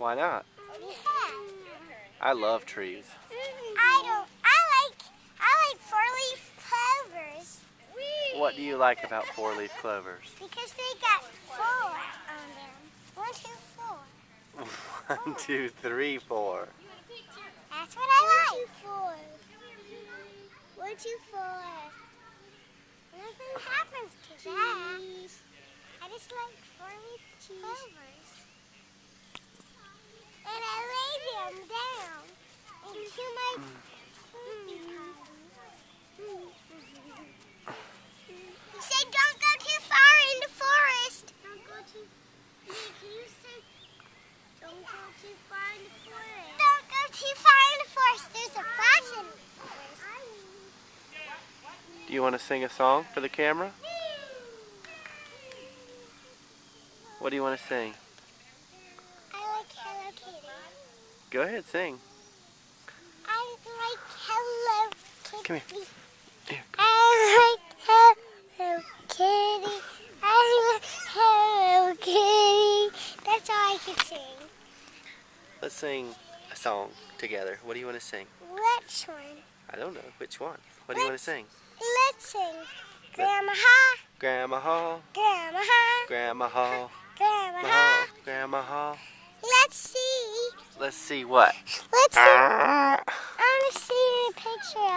Why not? Because I love trees. I don't. I like four-leaf clovers. What do you like about four-leaf clovers? Because they got 4 on them. 1, 2, 4. 1, 2, 3, 4. That's what I like. 1, 2, 4. 1, 2, 4. Nothing happens to that. I just like four-leaf clovers. And I lay them down into my You say don't go too far in the forest. Don't go too. Can you say don't go too far in the forest? Don't go too far in the forest. There's a fox in the forest. Do you want to sing a song for the camera? What do you want to sing? I like Hello Kitty. Go ahead, sing. I like Hello Kitty. Come here. Here. I like Hello Kitty. I like Hello Kitty. That's all I can sing. Let's sing a song together. What do you want to sing? Which one? I don't know. Which one? What do you want to sing? Let's sing. Grandma Ha. Grandma Hall, Grandma Ha. Grandma Hall, Grandma Grandma Ha. Hall, Grandma Hall. Let's see. Let's see what? Let's see. I want to see a picture.